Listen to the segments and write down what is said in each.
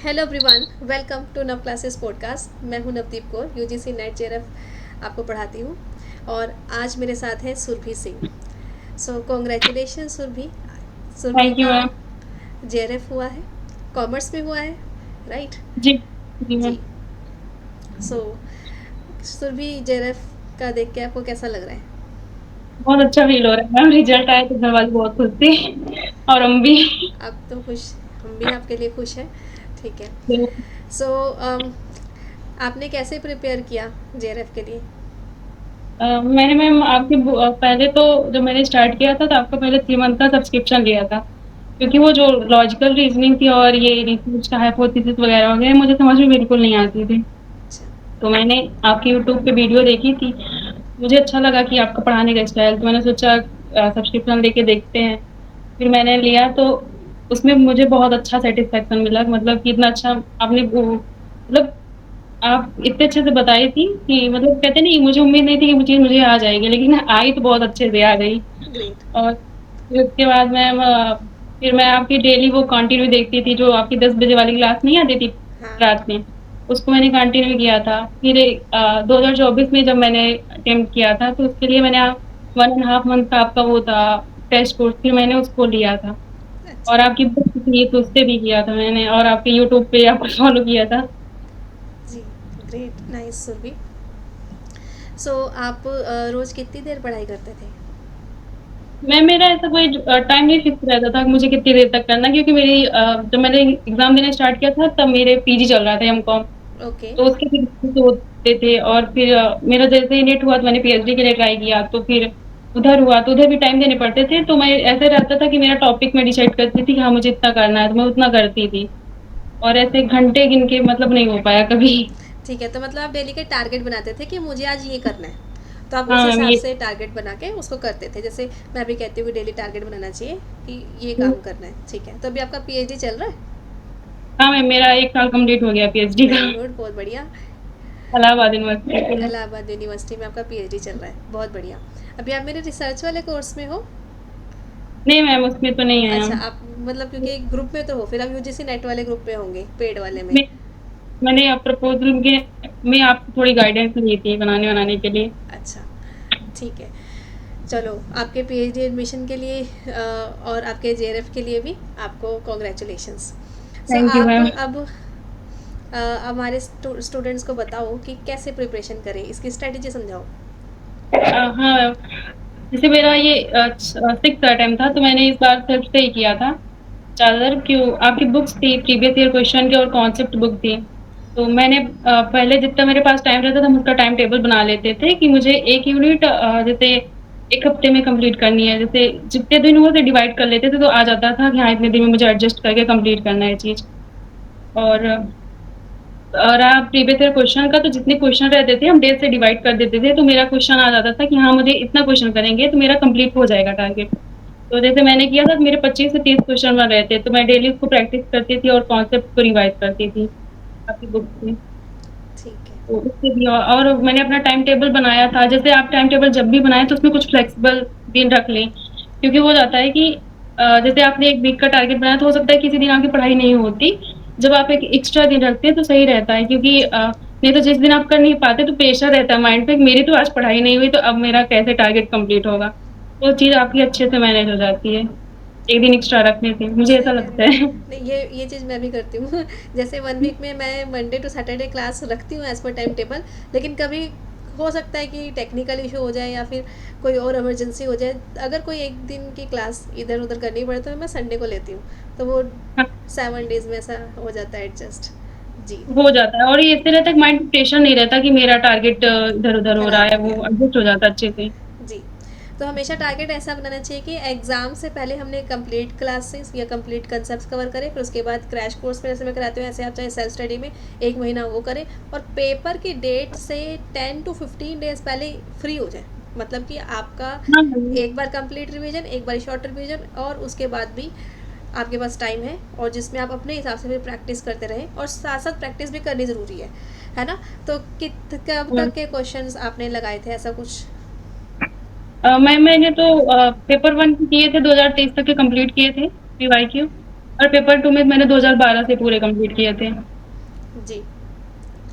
Hello everyone, welcome to Nav classes podcast. मैं हूं Navdeep Kaur, UGC NET JRF आपको पढ़ाती हूं। और आज मेरे साथ है Surbhi Singh. So congratulation Surbhi. Surbhi thank you का मैम। जेआरएफ हुआ है, कॉमर्स में हुआ है, राइट? जी जी मैम। जी। सो सुरभि, जेआरएफ का देख के आपको कैसा लग रहा है? बहुत अच्छा फील हो रहा है मैम, रिजल्ट आए तो घर वाले बहुत खुश थे और हम भी। आप तो खुश, हम भी आपके लिए खुश हैं। ठीक है। तो, सो आपने कैसे प्रिपेयर किया जेआरएफ के लिए? मैंने मैम पहले तो जब मैंने स्टार्ट किया था तो आपका पहले 3 मंथ का सब्सक्रिप्शन लिया था, क्योंकि वो जो लॉजिकल रीजनिंग थी और ये रिसर्च का हाइपोथेसिस वगैरह वगैरह मुझे समझ में बिल्कुल नहीं आती थी। अच्छा। तो मैंने आपकी यूट्यूब पे वीडियो देखी थी, मुझे अच्छा लगा कि आपका पढ़ाने का स्टाइल, तो मैंने सोचा सब्सक्रिप्शन लेके देखते हैं। फिर मैंने लिया तो उसमें मुझे बहुत अच्छा सेटिस्फेक्शन मिला, मतलब कि इतना अच्छा आपने वो मतलब आप इतने अच्छे से बताई थी कि मतलब कहते नहीं, मुझे उम्मीद नहीं थी कि मुझे मुझे आ जाएगी, लेकिन आई तो बहुत अच्छे से आ गई। ग्रेट। और फिर उसके बाद फिर मैं आपकी डेली वो कंटिन्यू देखती थी, जो आपकी 10 बजे वाली क्लास नहीं आती थी हाँ। रात में, उसको मैंने कंटिन्यू किया था। फिर 2024 में जब मैंने अटेम्प्ट किया था तो उसके लिए मैंने 1.5 मंथ का आपका वो था टेस्ट कोर्स, फिर मैंने उसको लिया था। अच्छा। और आपकी बुक थी तो उससे भी किया था मैंने, और आपके यूट्यूब पे आपको फॉलो किया था। जी। Great, nice Surabhi. सो आप रोज़ कितनी देर पढ़ाई करते थे? मेरा ऐसा कोई टाइम नहीं फिक्स रहता था कि मुझे कितनी देर तक करना, क्योंकि जब मैंने एग्जाम देना स्टार्ट किया था तब मेरे पीजी चल रहा था, एमकॉम। ओके। तो उसके फिर तो होते थे, और फिर मेरा जैसे ही नेट हुआ तो मैंने पीएचडी के लिए ट्राई किया, तो फिर उधर हुआ तो उधर भी टाइम देने पड़ते थे। तो मैं ऐसे रहता था कि मेरा टॉपिक मैं डिसाइड करती थी कि हाँ मुझे इतना करना है, तो मैं उतना करती थी। और ऐसे घंटे गिन के मतलब नहीं हो पाया कभी। ठीक है, तो मतलब आप डेली के टारगेट बनाते थे कि मुझे आज ये करना है, तो आप उस हाँ मैम हिसाब ये। से टारगेट बना के उसको करते थे। जैसे मैं भी कहती हूँ कि डेली टारगेट बनाना चाहिए कि ये हम्म, काम करना है। ठीक है, तो अभी आपका पीएचडी चल रहा है? हाँ मैम, मेरा 1 साल कंप्लीट हो गया पीएचडी का। वेरी गुड, बहुत बढ़िया। इलाहाबाद यूनिवर्सिटी से। इलाहाबाद यूनिवर्सिटी में आपका पीएचडी चल रहा है, बहुत बढ़िया। अभी आप मेरे रिसर्च वाले कोर्स में हो? नहीं मैम, उसमें तो नहीं है अच्छा, हम। आप मतलब क्योंकि ग्रुप में तो हो, फिर आप यूजीसी नेट वाले ग्रुप में होंगे, पेड वाले में। मैं मैंने प्रपोजल के में आपसे थोड़ी गाइडेंस ली थी बनाने बनाने के लिए। अच्छा, ठीक है। चलो, आपके पीएचडी एडमिशन के लिए और आपके जेआरएफ के लिए भी आपको कॉन्ग्रेचुलेशंस। सो थैंक यू आप मैम। अब हमारे स्टूडेंट्स को बताओ कि कैसे प्रिपरेशन करें, इसकी स्ट्रेटेजी समझाओ। हाँ, जैसे मेरा ये 6th अटेम्प्ट था, तो मैंने इस बार सेल्फ से ही किया था। ज़्यादातर क्यों, आपकी बुक्स थी प्रीवियस ईयर क्वेश्चन की और कॉन्सेप्ट बुक थी। तो मैंने पहले जितना मेरे पास टाइम रहता था हम उसका टाइम टेबल बना लेते थे कि मुझे एक यूनिट जैसे 1 हफ्ते में कंप्लीट करनी है, जैसे जितने दिन हुए थे डिवाइड कर लेते थे, तो आ जाता था कि हाँ इतने दिन में मुझे एडजस्ट करके कंप्लीट करना है चीज़। और रहा प्रीवियस ईयर क्वेश्चन का, तो जितने क्वेश्चन रहते थे हम डे से डिवाइड कर देते थे, तो मेरा क्वेश्चन आ जाता था कि हाँ मुझे इतना क्वेश्चन करेंगे तो मेरा कंप्लीट हो जाएगा टारगेट। तो जैसे मैंने किया था, मेरे 25 से 30 क्वेश्चन बन रहे थे, तो मैं डेली उसको प्रैक्टिस करती थी और कॉन्सेप्ट को रिवाइज करती थी आपकी बुक से। ठीक है। तो उससे भी और मैंने अपना टाइम टेबल बनाया था। जैसे आप टाइम टेबल जब भी बनाए तो उसमें कुछ फ्लेक्सिबल दिन रख लें, क्योंकि हो जाता है कि जैसे आपने एक वीक का टारगेट बनाया तो हो सकता है किसी दिन आपकी पढ़ाई नहीं होती। जब आप एक एक्स्ट्रा दिन रखते हैं तो सही रहता है, क्योंकि नहीं तो जिस दिन आप कर नहीं पाते तो प्रेशर रहता है माइंड पे, मेरी तो आज पढ़ाई नहीं हुई तो अब मेरा कैसे टारगेट कंप्लीट होगा। तो चीज़ आपकी अच्छे से मैनेज हो जाती है एक दिन एक्स्ट्रा रखने से, मुझे सही ऐसा कह रहे लगता हो। है। नहीं, ये चीज़ मैं भी करती हूँ। जैसे 1 वीक में मैं मंडे टू सैटरडे क्लास रखती हूँ एज़ पर टाइम टेबल। लेकिन कभी हो सकता है कि टेक्निकल इशू हो जाए या फिर कोई और इमरजेंसी हो जाए। अगर कोई एक दिन की क्लास इधर उधर करनी पड़े तो मैं संडे को लेती हूँ। तो वो 7 डेज में ऐसा हो जाता है एडजस्ट। जी। हो जाता है, और ये इससे रहता है कि माइंड पे प्रेशर नहीं रहता कि मेरा टारगेट इधर उधर हो रहा ख़राब है, हो वो गया। एडजस्ट हो जाता है अच्छे से। जी। तो हमेशा टारगेट ऐसा बनाना चाहिए कि एग्ज़ाम से पहले हमने कंप्लीट क्लासेस या कंप्लीट कंसेप्ट कवर करें, फिर उसके बाद क्रैश कोर्स में जैसे मैं कराती हूँ, ऐसे आप चाहे सेल्फ स्टडी में 1 महीना वो करें। और पेपर की डेट से 10 to 15 डेज पहले फ्री हो जाए। मतलब कि आपका हाँ एक बार कंप्लीट रिवीजन, एक बार शॉर्ट रिवीजन, और उसके बाद भी आपके पास टाइम है और जिसमें आप अपने हिसाब से भी प्रैक्टिस करते रहें, और साथ साथ प्रैक्टिस भी करनी ज़रूरी है ना? तो कित कब हाँ। तक के क्वेश्चंस आपने लगाए थे, ऐसा कुछ? मैंने तो पेपर 1 किए थे, 2023 तक के कंप्लीट किए थे पीवाईक्यू। और पेपर 2 में मैंने 2012 से पूरे कंप्लीट किए थे। जी।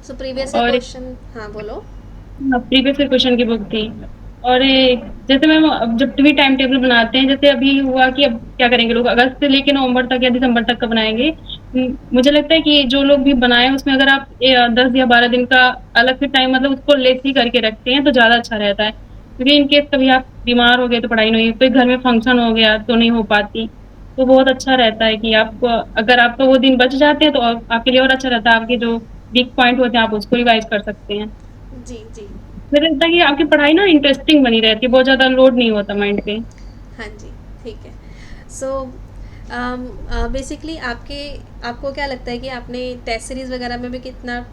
सो प्रीवियस ईयर और क्वेश्चन, हाँ बोलो। हाँ, प्रीवियस ईयर क्वेश्चन की बुक थी। और जैसे मैम अब जब भी टाइम टेबल बनाते हैं, जैसे अभी हुआ कि अब क्या करेंगे लोग, अगस्त से लेके नवंबर तक या दिसंबर तक का बनाएंगे। मुझे लगता है कि जो लोग भी बनाए उसमें अगर आप 10 या 12 दिन का अलग से टाइम मतलब उसको लेस ही करके रखते हैं तो ज्यादा अच्छा रहता है, क्योंकि इनकेस कभी आप बीमार हो गए तो पढ़ाई नहीं हुई, कोई घर में फंक्शन हो गया तो नहीं हो पाती। तो बहुत अच्छा रहता है कि आपको अगर आपका वो दिन बच जाते हैं तो आपके लिए और अच्छा रहता है, आपके जो वीक पॉइंट होते हैं आप उसको रिवाइज कर सकते हैं। जी जी। मुझे लगता है कि आपकी पढ़ाई ना इंटरेस्टिंग बनी रहती है, बहुत ज़्यादा लोड नहीं होता माइंड पे। हाँ जी। ठीक है। सो बेसिकली आपके आपको क्या लगता है कि आपने टेस्ट सीरीज वगैरह में भी कितना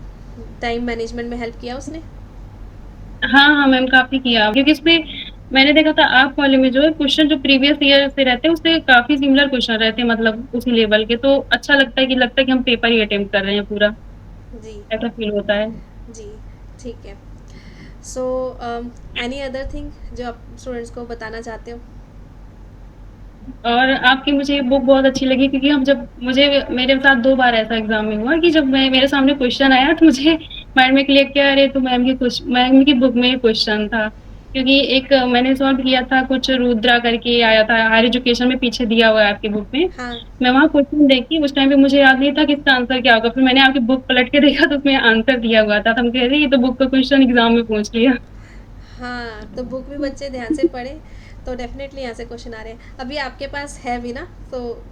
टाइम मैनेजमेंट में हेल्प किया उसने? हाँ, हाँ मैम काफ़ी किया, क्योंकि इसमें मैंने देखा था आप वाले में जो है क्वेश्चन जो प्रीवियस ईयर से रहते हैं उससे काफ़ी सिमिलर क्वेश्चन रहते हैं, मतलब उसी लेवल के, तो अच्छा लगता है कि हम पेपर ही अटेम्प्ट कर रहे हैं पूरा, जी ऐसा फील होता है। जी। ठीक है। सो एनी अदर थिंग जो आप स्टूडेंट्स को बताना चाहते हो? और आपकी मुझे ये बुक बहुत अच्छी लगी, क्योंकि हम जब मुझे मेरे साथ 2 बार ऐसा एग्ज़ाम में हुआ कि जब मैं मेरे सामने क्वेश्चन आया तो मुझे माइंड में क्लिक किया, अरे! तो मैम की बुक में ये क्वेश्चन था। क्योंकि एक मैंने सॉल्व किया था, कुछ रुद्रा करके आया था, हायर एजुकेशन में पीछे दिया हुआ है आपकी बुक में। हाँ मैं वहाँ क्वेश्चन देखी, उस टाइम पे मुझे याद नहीं था कि इसका आंसर क्या होगा। फिर मैंने आपकी बुक पलट के देखा तो उसमें आंसर दिया हुआ था। तो हम कह रहे ये तो बुक का क्वेश्चन एग्ज़ाम में पूछ लिया। हाँ, तो बुक भी बच्चे ध्यान से पढ़े तो डेफिनेटली यहाँ से क्वेश्चन आ रहे हैं। अभी आपके पास है भी ना, तो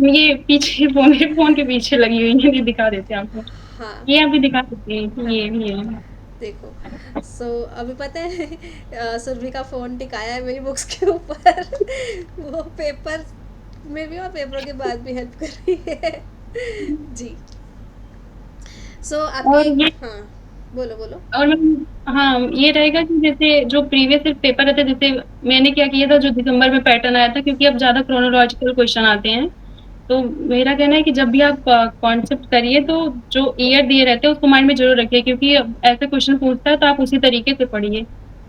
ये पीछे मेरे फ़ोन के पीछे लगी हुई है, ये दिखा देते हैं आपको। हाँ ये अभी दिखा सकते हैं कि हाँ। ये भी है। देखो, सो अभी पता है सुरभि का फ़ोन टिकाया है मेरी बुक्स के ऊपर वो पेपर में भी और पेपरों के बाद भी हेल्प कर रही है। जी। सो आपकी, और ये हाँ बोलो बोलो। और हाँ, ये रहेगा कि जैसे जो प्रीवियस पेपर रहते हैं, जैसे मैंने क्या किया था, जो दिसंबर में पैटर्न आया था, क्योंकि अब ज़्यादा क्रोनोलॉजिकल क्वेश्चन आते हैं, तो मेरा कहना है कि जब भी आप कॉन्सेप्ट करिए तो जो ईयर दिए रहते हैं उसको माइंड में ज़रूर रखिए, क्योंकि अब ऐसे क्वेश्चन पूछता है तो आप उसी तरीके से पढ़िए,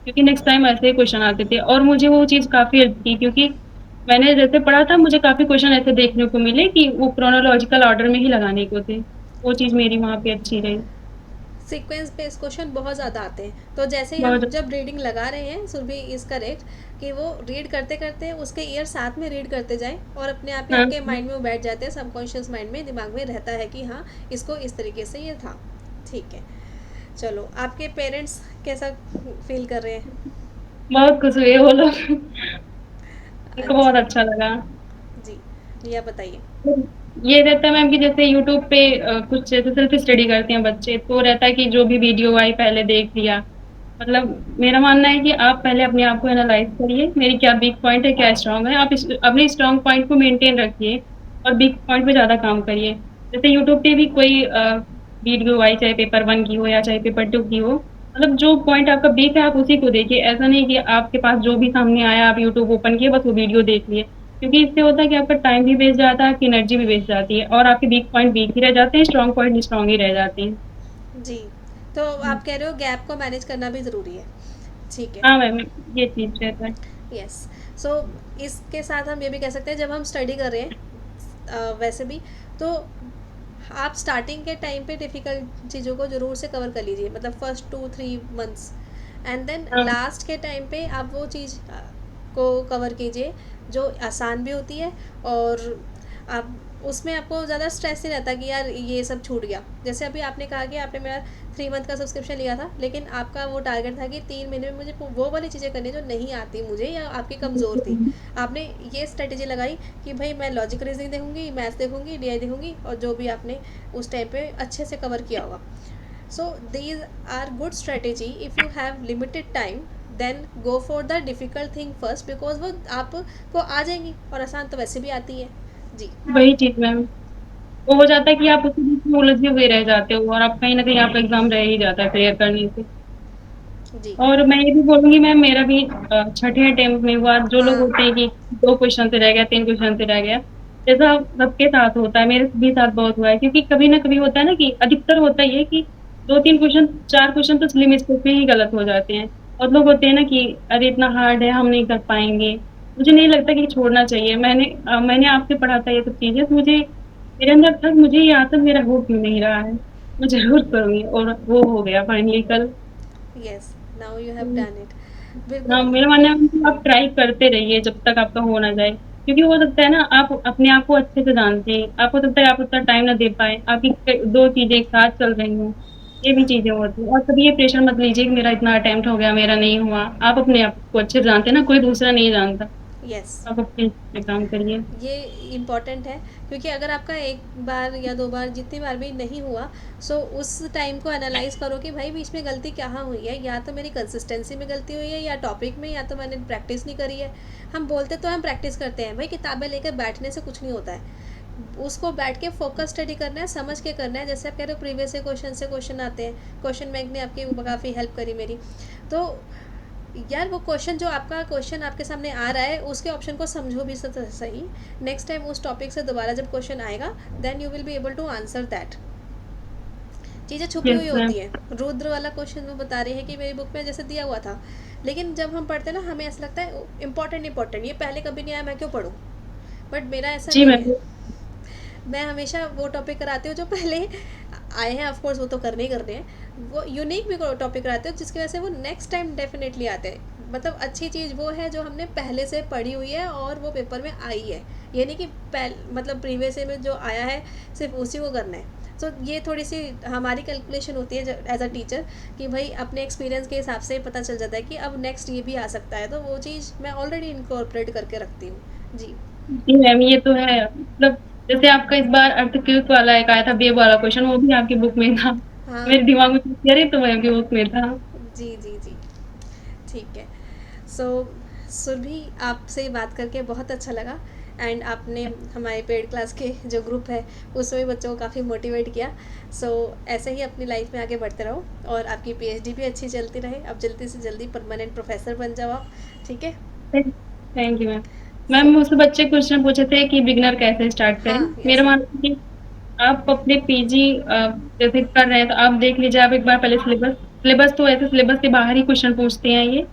क्योंकि नेक्स्ट टाइम ऐसे ही क्वेश्चन आते थे और मुझे वो चीज़ काफ़ी हेल्प की, क्योंकि मैंने जैसे पढ़ा था मुझे काफ़ी क्वेश्चन ऐसे देखने को मिले कि वो क्रोनोलॉजिकल ऑर्डर में ही लगाने को थे। वो चीज़ मेरी वहाँ पे अच्छी रही। सीक्वेंस बेस्ड क्वेश्चन बहुत ज़्यादा आते हैं, तो जैसे ही हम बहुत जब रीडिंग लगा रहे हैं, सुरभि इज करेक्ट कि वो रीड करते करते उसके ईयर साथ में रीड करते जाएं और अपने आप ही हाँ। आपके माइंड में वो बैठ जाते हैं, सबकॉन्शियस माइंड में, दिमाग में रहता है कि हाँ इसको इस तरीके से ये था। ठीक है। चलो, आपके पेरेंट्स कैसा फील कर रहे हैं? बहुत खुश हुए वो लोग। उनको बहुत अच्छा। अच्छा लगा। जी, यह बताइए। ये रहता है मैम कि जैसे यूट्यूब पे कुछ जैसे सेल्फ स्टडी करते हैं बच्चे, तो रहता है कि जो भी वीडियो आई पहले देख लिया। मतलब मेरा मानना है कि आप पहले अपने आप को एनालाइज करिए, मेरी क्या वीक पॉइंट है, क्या स्ट्रांग है, आप अपने स्ट्रांग पॉइंट को मेंटेन रखिए और वीक पॉइंट पे ज़्यादा काम करिए। जैसे यूट्यूब पे भी कोई वीडियो आई, चाहे पेपर 1 की हो या चाहे पेपर 2 की हो, मतलब जो पॉइंट आपका वीक है आप उसी को देखिए। ऐसा नहीं कि आपके पास जो भी सामने आया आप यूट्यूब ओपन किए बस वो वीडियो देख लिए, क्योंकि इससे होता है कि आपका टाइम भी वेस्ट जाता है, आपकी एनर्जी भी वेस्ट जाती है और आपके वीक पॉइंट वीक ही रह जाते हैं, स्ट्रांग पॉइंट स्ट्रांग ही रह जाते हैं। जी, तो आप कह रहे हो गैप को मैनेज करना भी ज़रूरी है। ठीक है। हाँ मैम, ये चीज़ रहता है। यस। सो इसके साथ हम ये भी कह सकते हैं, जब हम स्टडी कर रहे हैं वैसे भी, तो आप स्टार्टिंग के टाइम पे डिफ़िकल्ट चीज़ों को ज़रूर से कवर कर लीजिए, मतलब फर्स्ट 2-3 मंथ्स, एंड देन हाँ, लास्ट के टाइम पे आप वो चीज़ को कवर कीजिए जो आसान भी होती है, और आप उसमें आपको ज़्यादा स्ट्रेस नहीं रहता कि यार ये सब छूट गया। जैसे अभी आपने कहा कि आपने मेरा 3 मंथ का सब्सक्रिप्शन लिया था, लेकिन आपका वो टारगेट था कि 3 महीने में मुझे वो वाली चीज़ें करनी जो नहीं आती मुझे या आपकी कमज़ोर थी। आपने ये स्ट्रेटेजी लगाई कि भाई मैं लॉजिक रीजनिंग देखूंगी, मैथ्स देखूंगी, डीआई देखूंगी, और जो भी आपने उस टाइम पे अच्छे से कवर किया होगा। So these are good strategy if you have limited time, then go for the difficult thing first, because वो आपको आ जाएंगी और आसान तो वैसे भी आती है। जी वही चीज़ मैम, वो हो जाता है कि आप उसी बीच में उलझे हुए रह जाते हो और आप कहीं न कहीं आपका एग्ज़ाम रह ही जाता है क्लियर करने से। जी। और मैं ये भी बोलूँगी मैम, मेरा भी छठे अटेम्प्ट में हुआ, जो लोग हाँ होते हैं कि 2 क्वेश्चन से रह गया, 3 क्वेश्चन से रह गया, ऐसा सबके साथ होता है, मेरे भी साथ बहुत हुआ है, क्योंकि कभी न कभी होता है ना कि अधिकतर होता ये है कि 2-3 क्वेश्चन, 4 क्वेश्चन तो सिली मिस्टेक में ही गलत हो जाते हैं और लोग होते हैं ना कि अरे इतना हार्ड है हम नहीं कर पाएँगे। मुझे नहीं लगता कि छोड़ना चाहिए। मैंने आपसे पढ़ा था ये सब चीज़ें, तो मुझे मेरे अंदर था, मुझे ये आता मेरा हो क्यों नहीं रहा है? मैं ज़रूर करूँगी और वो हो गया फाइनली कल। Yes, now you have hmm. Done it. हाँ, बिल्कुल। मेरा मानना है कि आप ट्राई करते रहिए जब तक आपका हो ना जाए। क्योंकि हो सकता है ना आप अपने आप को अच्छे से जानते हैं, आप हो सकता है आप उतना टाइम ना दे पाएँ, आपकी क 2 चीज़ें एक साथ चल रही हों, ये भी हाँ। चीज़ें होती हैं। और कभी ये प्रेशर मत लीजिए कि मेरा इतना अटेम्प्ट हो गया, मेरा नहीं हुआ। आप अपने आप को अच्छे से जानते हैं ना, कोई दूसरा नहीं जानता। यस, आप अपने काम करिए। ये इम्पॉर्टेंट है, क्योंकि अगर आपका एक बार या दो बार जितनी बार भी नहीं हुआ, सो उस टाइम को एनालाइज करो कि भाई बीच में गलती कहाँ हुई है, या तो मेरी कंसिस्टेंसी में गलती हुई है, या टॉपिक में, या तो मैंने प्रैक्टिस नहीं करी है। हम बोलते तो हम प्रैक्टिस करते हैं भाई, किताबें लेकर बैठने से कुछ नहीं होता है। उसको बैठ के फोकस स्टडी करना है, समझ के करना है। जैसे आप कह रहे हो प्रीवियस क्वेश्चन से क्वेश्चन आते हैं, क्वेश्चन बैंक ने आपकी काफ़ी हेल्प करी मेरी। तो यार वो क्वेश्चन जो आपका क्वेश्चन आपके सामने आ रहा है, उसके ऑप्शन को समझो भी सही। नेक्स्ट टाइम उस टॉपिक से दोबारा जब क्वेश्चन आएगा, then you will be able to answer that. चीज़ें छुपी यस हुई मैम। होती हैं। रुद्र वाला क्वेश्चन वो बता रही है कि मेरी बुक में जैसे दिया हुआ था, लेकिन जब हम पढ़ते हैं ना, हमें ऐसा लगता है इंपॉर्टेंट इंपॉर्टेंट, ये पहले कभी नहीं आया, मैं क्यों पढ़ूँ। बट मेरा ऐसा जी नहीं मैम। है। मैं हमेशा वो टॉपिक कराती हूँ जो पहले आए हैं, ऑफ कोर्स वो तो करने ही करने हैं। वो यूनिक भी टॉपिक कराते हो जिसकी वजह से वो नेक्स्ट टाइम डेफिनेटली आते हैं। मतलब अच्छी चीज़ वो है जो हमने पहले से पढ़ी हुई है और वो पेपर में आई है। ये नहीं कि मतलब प्रीवियस में जो आया है सिर्फ उसी को करना है। तो ये थोड़ी सी हमारी कैलकुलेशन होती है एज अ टीचर, कि भाई अपने एक्सपीरियंस के हिसाब से पता चल जाता है कि अब नेक्स्ट ये भी आ सकता है, तो वो चीज़ मैं ऑलरेडी इनकॉर्पोरेट करके रखती हूँ। जी। जी मैम, ये तो है। मतलब जैसे आपका इस बार अर्थक्वेक वाला एक आया था, वेव वाला क्वेश्चन, वो भी आपकी बुक में था। हाँ। मेरे दिमाग में क्लिक किया, अरे! तो आपकी बुक में था। जी जी जी। ठीक है। सो सुरभि, आपसे बात करके बहुत अच्छा लगा। एंड आपने हमारे पेड क्लास के जो ग्रुप है उसमें भी बच्चों को काफ़ी मोटिवेट किया। सो ऐसे ही अपनी लाइफ में आगे बढ़ते रहो, और आपकी पीएचडी भी अच्छी चलती रहे, अब जल्दी से जल्दी परमानेंट प्रोफेसर बन जाओ आप। ठीक है। Thank you ma'am. Ma'am so मुझसे बच्चे क्वेश्चन पूछे थे कि बिगिनर कैसे स्टार्ट करें? हाँ, मेरा यस। मानना है कि आप अपने पीजी जैसे कर रहे हैं, तो आप देख लीजिए, आप एक बार पहले सिलेबस सिलेबस तो ऐसे सिलेबस के बाहर ही क्वेश्चन पूछते हैं ये।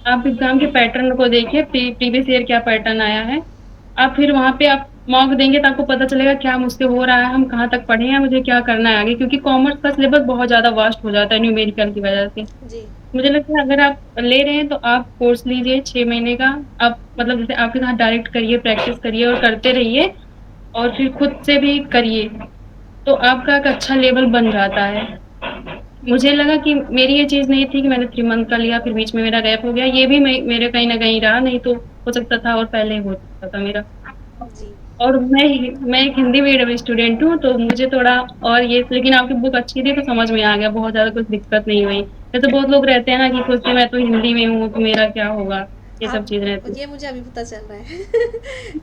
आप एग्ज़ाम के पैटर्न को देखिए, प्रीवियस ईयर क्या पैटर्न आया है। आप फिर वहाँ पे आप मॉक देंगे तो आपको पता चलेगा क्या मुझसे हो रहा है, हम कहाँ तक पढ़े हैं, मुझे क्या करना है आगे, क्योंकि कॉमर्स का सिलेबस बहुत ज़्यादा वास्ट हो जाता है न्यूमेरिकल की वजह से। जी। मुझे लगता है अगर आप ले रहे हैं तो आप कोर्स लीजिए 6 महीने का। आप मतलब जैसे आपके साथ डायरेक्ट करिए, प्रैक्टिस करिए और करते रहिए, और फिर खुद से भी करिए, तो आपका एक अच्छा लेवल बन जाता है। मुझे लगा कि मेरी ये चीज़ नहीं थी कि मैंने 3 मंथ का लिया फिर बीच में मेरा गैप हो गया, ये भी मेरे कहीं न कहीं रहा, नहीं तो हो सकता था और पहले हो सकता था मेरा। जी। और मैं एक हिंदी मीडियम स्टूडेंट हूँ, तो मुझे थोड़ा और ये, लेकिन आपकी बुक अच्छी थी तो समझ में आ गया, बहुत ज़्यादा कुछ दिक्कत नहीं हुई। जैसे बहुत लोग रहते हैं ना कि सोचते हैं मैं तो हिंदी में हूँ, तो मेरा क्या होगा? ये सब आप चीज़ रहती है। ये मुझे अभी पता चल रहा है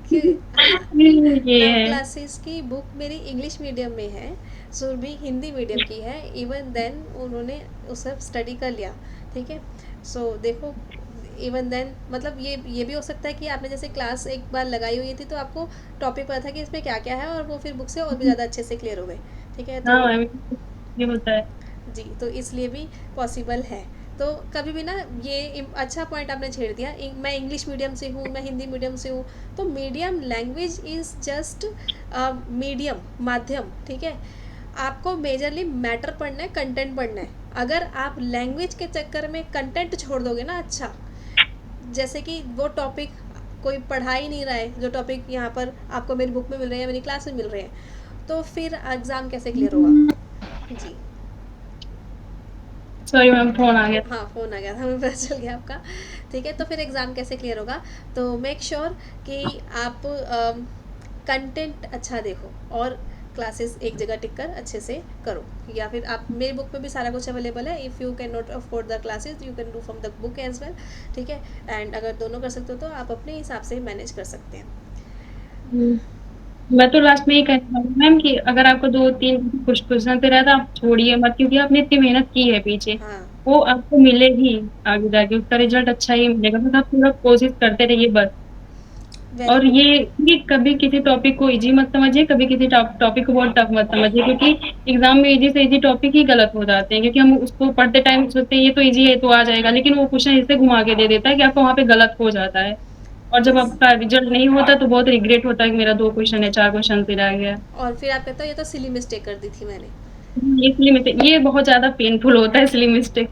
कि हाँ, ये 9 है। क्लासेस की बुक मेरी इंग्लिश मीडियम में है, सुरभि हिंदी मीडियम की है। इवन देन उन्होंने उस सब स्टडी कर लिया। ठीक है। सो देखो, इवन देन मतलब ये भी हो सकता है कि आपने जैसे क्लास एक बार लगाई हुई थी तो आपको टॉपिक पता था कि इसमें क्या क्या है, और वो फिर बुक से और भी ज़्यादा अच्छे से क्लियर हो गए। ठीक है। तो हाँ मैम, ये होता है। जी, तो इसलिए भी पॉसिबल है। तो कभी भी ना, ये अच्छा पॉइंट आपने छेड़ दिया। मैं इंग्लिश मीडियम से हूँ, मैं हिंदी मीडियम से हूँ, तो medium language is just medium, माध्यम। ठीक है। आपको मेजरली मैटर पढ़ना है, कंटेंट पढ़ना है। अगर आप लैंग्वेज के चक्कर में कंटेंट छोड़ दोगे ना, अच्छा, जैसे कि वो टॉपिक कोई पढ़ा ही नहीं रहा है, जो टॉपिक यहाँ पर आपको मेरी बुक में मिल रहे हैं, मेरी क्लास में मिल रहे हैं, तो फिर एग्ज़ाम कैसे क्लियर होगा। जी। सॉरी मैम, फ़ोन आ गया। हाँ, फ़ोन आ गया था, हमें पता चल गया आपका। ठीक है, तो फिर एग्ज़ाम कैसे क्लियर होगा। तो मेक श्योर कि आप कंटेंट अच्छा देखो, और क्लासेस एक जगह टिक कर अच्छे से करो। या फिर आप मेरी बुक में भी सारा कुछ अवेलेबल है। If you can not afford the classes, you can do from the book as well. ठीक है। एंड अगर दोनों कर सकते हो तो आप अपने हिसाब से मैनेज कर सकते हैं। हुँ। मैं तो लास्ट में ये कहना चाहूँगी मैम कि अगर आपको 2-3 कुछ क्वेश्चन पे रहा, तो आप छोड़िए मत, क्योंकि आपने इतनी मेहनत की है पीछे, हाँ। वो आपको मिलेगी आगे जाके, उसका रिज़ल्ट अच्छा ही मिलेगा। बस आप पूरा कोशिश करते रहिए बस। वेरी और गुड। ये कभी किसी टॉपिक को ईज़ी मत समझिए, कभी किसी टॉपिक को बहुत टफ मत समझिए, क्योंकि एग्ज़ाम में ईज़ी से ईज़ी टॉपिक ही गलत हो जाते हैं, क्योंकि हम उसको पढ़ते टाइम सोचते हैं ये तो ईज़ी है, ये तो आ जाएगा, लेकिन वो क्वेश्चन ऐसे घुमा के दे देता है कि आपका वहाँ पे गलत हो जाता है। और जब यस। आपका रिजल्ट नहीं होता तो बहुत रिग्रेट होता है कि मेरा 2 क्वेश्चन या 4 क्वेश्चन से रह गया। और फिर आप कहते हो ये तो सिली मिस्टेक कर दी थी मैंने। इसलिए मैं ये बहुत ज़्यादा पेनफुल होता है इसलिए मिस्टेक।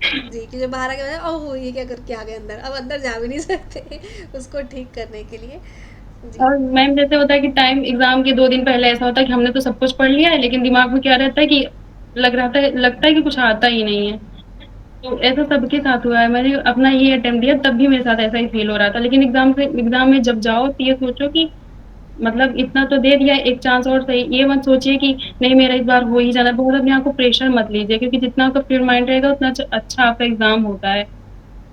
जी, कि जो बाहर आके बताया ओह! ये क्या करके आ गए अंदर, अब अंदर जा भी नहीं सकते उसको ठीक करने के लिए। जी, और मैम जैसे होता है कि टाइम एग्ज़ाम के 2 दिन पहले ऐसा होता है कि हमने तो सब कुछ पढ़ लिया है, लेकिन दिमाग में क्या रहता है कि लगता है कि कुछ आता ही नहीं है। तो ऐसा सबके साथ हुआ है। मैंने अपना ये अटेम्प्ट दिया तब भी मेरे साथ ऐसा ही फ़ील हो रहा था। लेकिन एग्ज़ाम में जब जाओ तो ये सोचो कि मतलब इतना तो दे दिया, एक चांस और सही। ये मत सोचिए कि नहीं मेरा इस बार हो ही जाना है। बहुत अपने आप को प्रेशर मत लीजिए क्योंकि जितना आपका फ्री माइंड रहेगा उतना अच्छा आपका एग्ज़ाम होता है।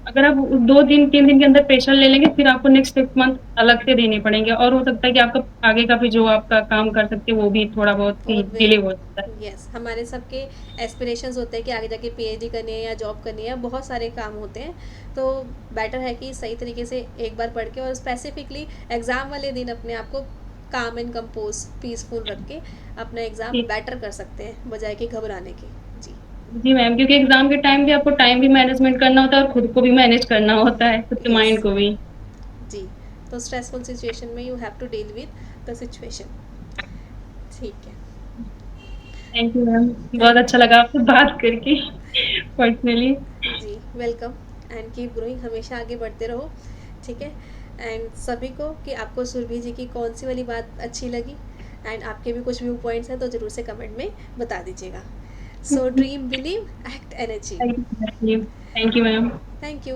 अगर आप 2 दिन 3 दिन के अंदर प्रेशर ले लेंगे फिर आपको नेक्स्ट 6 मंथ अलग से देने पड़ेंगे और हो सकता है कि आपका आगे का भी जो आपका काम कर सकते हैं वो भी थोड़ा बहुत और वे डिले हो सकता है। यस, हमारे सबके एस्पिरेशंस होते हैं कि आगे जाके पीएचडी करनी है या जॉब करनी है, बहुत सारे काम होते हैं। तो बेटर है कि सही तरीके से एक बार पढ़ के और स्पेसिफिकली एग्ज़ाम वाले दिन अपने आप को काम एंड कंपोज पीसफुल रख के अपना एग्ज़ाम जी, बेटर कर सकते हैं बजाय कि घबराने के। जी। जी मैम क्योंकि एग्ज़ाम के टाइम भी आपको टाइम भी मैनेजमेंट करना होता है और खुद को भी मैनेज करना होता है, खुद के यस। माइंड को भी। जी। तो स्ट्रेसफुल सिचुएशन में you have to deal with the situation. ठीक है। Thank you ma'am. बहुत थैंक अच्छा लगा आपसे बात करके पर्सनली। जी, वेलकम एंड कीप ग्रोइंग, हमेशा आगे बढ़ते रहो। ठीक है। एंड सभी को कि आपको सुरभि जी की कौन सी वाली बात अच्छी लगी एंड आपके भी कुछ व्यू पॉइंट्स हैं तो ज़रूर से कमेंट में बता दीजिएगा। So dream believe act and achieve. Thank you ma'am. Thank you.